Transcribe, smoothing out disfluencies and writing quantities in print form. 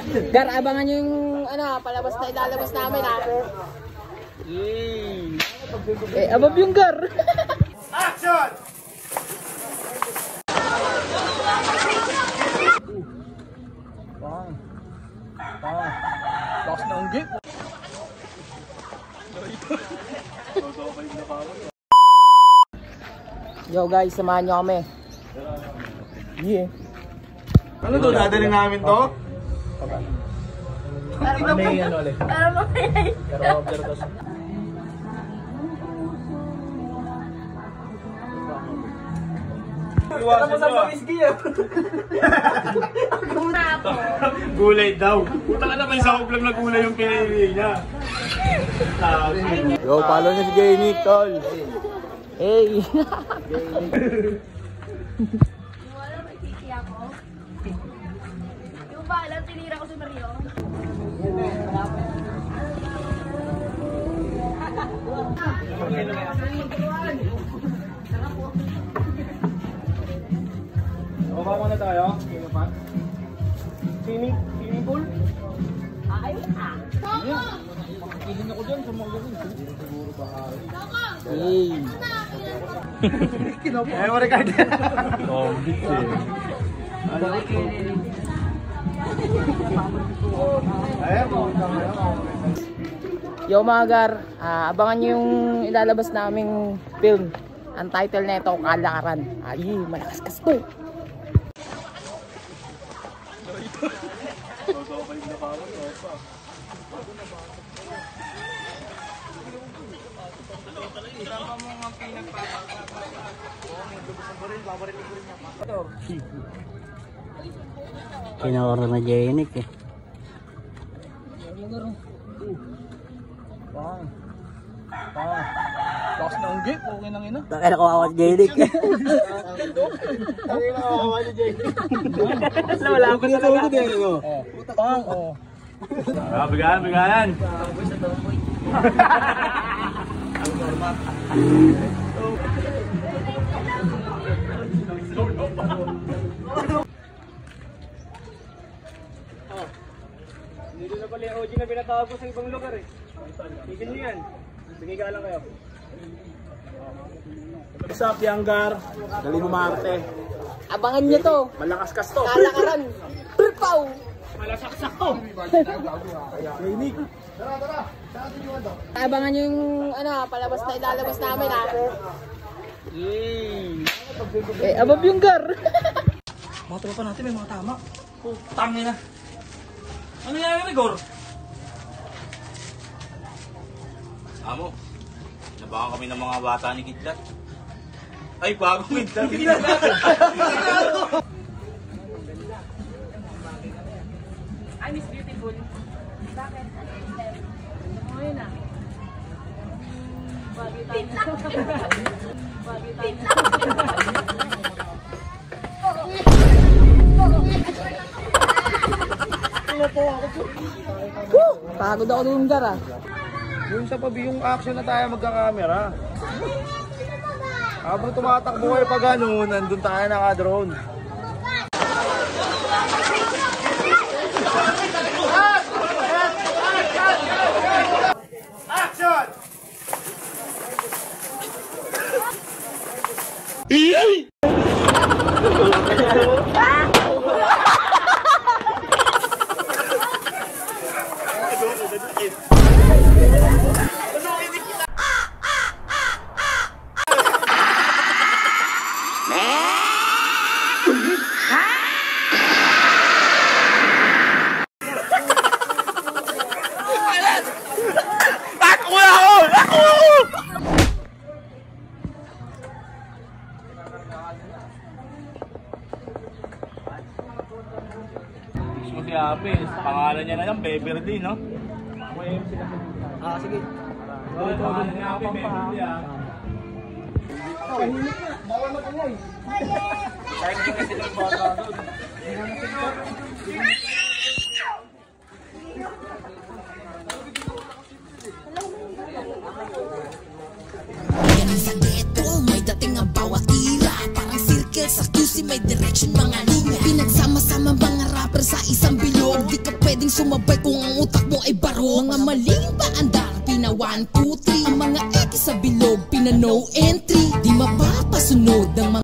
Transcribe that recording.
Gar, abangan nyo yung ano, palabas na ilalabas namin ha. Eh, abab yung Gar. Action! Lakas na ang gate. Yo guys, samahan nyo kami. Yeah. Ano to? Dadaling namin to? May ano ulit. Iwasan mo sa gulay daw. Puta ka naman sa vlog na gulay yung pinili niya. Yo, follow nyo si Jenny, tol. Hey. Wala may titi ako. Yung ba alam, tinira ko si Mario. Baba muna tayo. Swimming pool? Kiling ako dyan sa mga ganun. Hey. Eh, mo Ricardo. Oh, big Yo mga Gar, abangan nyo yung ilalabas naming film. Ang title na ito, Kalakaran. Ay, malakas kas to. Kinaorder na Jenik eh. Lakas na ang gate. Okay nang ina. Bakit ako ako Jenik? Wala ko na talaga. Bigayan. Dito na pala yung OG na pinatawag sa ibang lugar eh. Tigil nyo yan. Sige ka lang kayo. What's up, Young Gar? Dali mo Marte. Abangan nyo to. Malakas kas to. Kalakaran. Perpaw. Malasaksak to. Jenik. Abangan nyo yung ano, palabas na ilalabas namin ha. Eh, abab yung Gar. Mga tropa natin may mga tama. Tangin na. Ano nangyari, Gor? Amo, nabakan kami ng mga bata ni Kidlat. Ay, bagong Kidlat. I miss beautiful. Bakit? Ano yun ah? Bagay tayo. Bagay tayo. Pagod ako doon Gar ah. Yung sa pabiyong action na tayo magka-camera. Habang tumatakbo kayo pa gano'n, nandun tayo naka-drone. Action! Si Abe, pangalan niya na yan, Beverly, no? Sige. Pangalan niya Abe, Beverly, ah. Bawal na kanya eh. Kahit hindi kasi ng bata doon. Yan sa ghetto, may dating ang bawat tira. Parang circle sa QC, may direction mga linya. Pinagsama-sama mga rapper sa isang bilog. Di ka pwedeng sumabay kung ang utak mo ay baro. Mga maling paandar, pina 1, 2, 3. Ang mga X sa bilog, pina no entry. Di mapapasunod ng mga